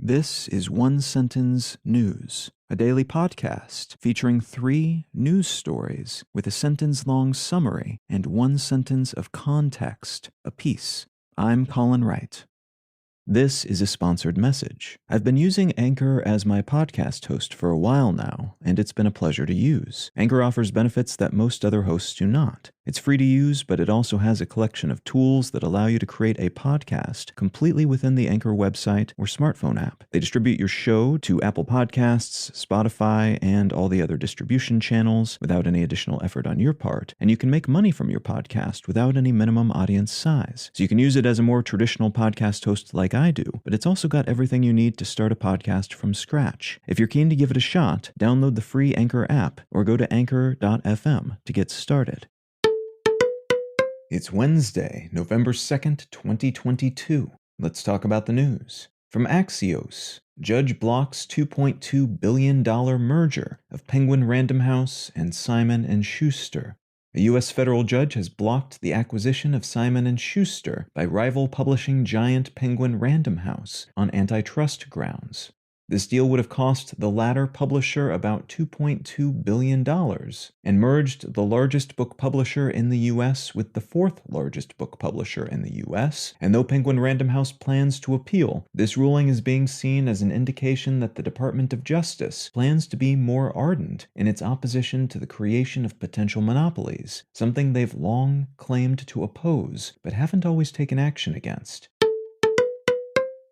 This is One Sentence News, a daily podcast featuring 3 news stories with a sentence-long summary and 1 sentence of context apiece. I'm Colin Wright. This is a sponsored message. I've been using Anchor as my podcast host for a while now, and it's been a pleasure to use. Anchor offers benefits that most other hosts do not. It's free to use, but it also has a collection of tools that allow you to create a podcast completely within the Anchor website or smartphone app. They distribute your show to Apple Podcasts, Spotify, and all the other distribution channels without any additional effort on your part, and you can make money from your podcast without any minimum audience size. So you can use it as a more traditional podcast host like I do, but it's also got everything you need to start a podcast from scratch. If you're keen to give it a shot, download the free Anchor app or go to anchor.fm to get started. It's Wednesday, November 2nd, 2022. Let's talk about the news. From Axios, judge blocks $2.2 billion merger of Penguin Random House and Simon & Schuster. A U.S. federal judge has blocked the acquisition of Simon & Schuster by rival publishing giant Penguin Random House on antitrust grounds. This deal would have cost the latter publisher about $2.2 billion and merged the largest book publisher in the U.S. with the 4th largest book publisher in the U.S., and though Penguin Random House plans to appeal, this ruling is being seen as an indication that the Department of Justice plans to be more ardent in its opposition to the creation of potential monopolies, something they've long claimed to oppose but haven't always taken action against.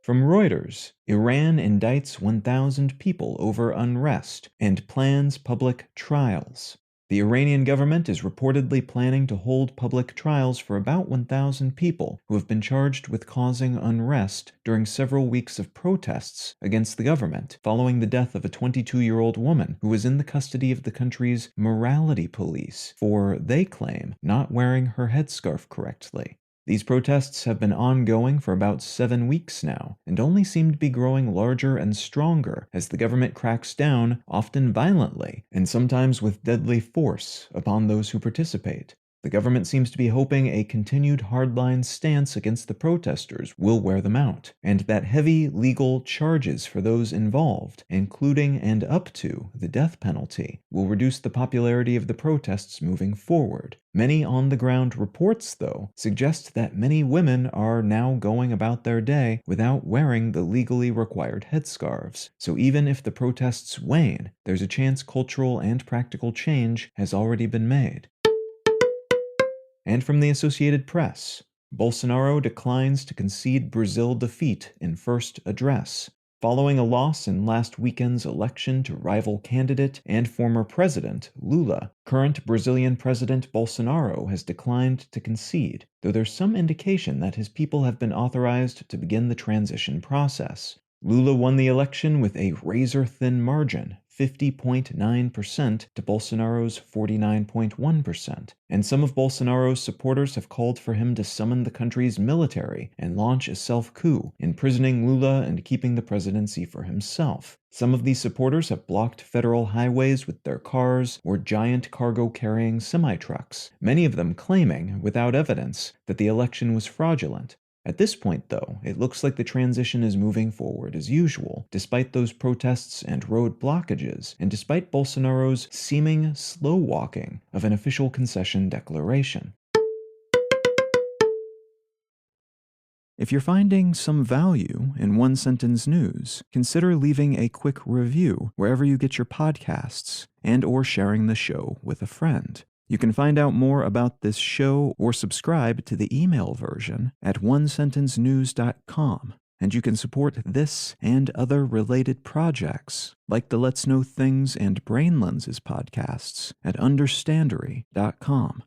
From Reuters, Iran indicts 1,000 people over unrest and plans public trials. The Iranian government is reportedly planning to hold public trials for about 1,000 people who have been charged with causing unrest during several weeks of protests against the government following the death of a 22-year-old woman who was in the custody of the country's morality police for, they claim, not wearing her headscarf correctly. These protests have been ongoing for about 7 weeks now, and only seem to be growing larger and stronger as the government cracks down, often violently, and sometimes with deadly force, upon those who participate. The government seems to be hoping a continued hardline stance against the protesters will wear them out, and that heavy legal charges for those involved, including and up to the death penalty, will reduce the popularity of the protests moving forward. Many on-the-ground reports, though, suggest that many women are now going about their day without wearing the legally required headscarves. So even if the protests wane, there's a chance cultural and practical change has already been made. And from the Associated Press, Bolsonaro declines to concede Brazil defeat in first address. Following a loss in last weekend's election to rival candidate and former president Lula, current Brazilian President Bolsonaro has declined to concede, though there's some indication that his people have been authorized to begin the transition process. Lula won the election with a razor-thin margin, 50.9% to Bolsonaro's 49.1%, and some of Bolsonaro's supporters have called for him to summon the country's military and launch a self-coup, imprisoning Lula and keeping the presidency for himself. Some of these supporters have blocked federal highways with their cars or giant cargo-carrying semi-trucks, many of them claiming, without evidence, that the election was fraudulent. At this point, though, it looks like the transition is moving forward as usual, despite those protests and road blockages, and despite Bolsonaro's seeming slow walking of an official concession declaration. If you're finding some value in One Sentence News, consider leaving a quick review wherever you get your podcasts and/or sharing the show with a friend. You can find out more about this show or subscribe to the email version at onesentencenews.com, and you can support this and other related projects, like the Let's Know Things and Brain Lenses podcasts at understandery.com.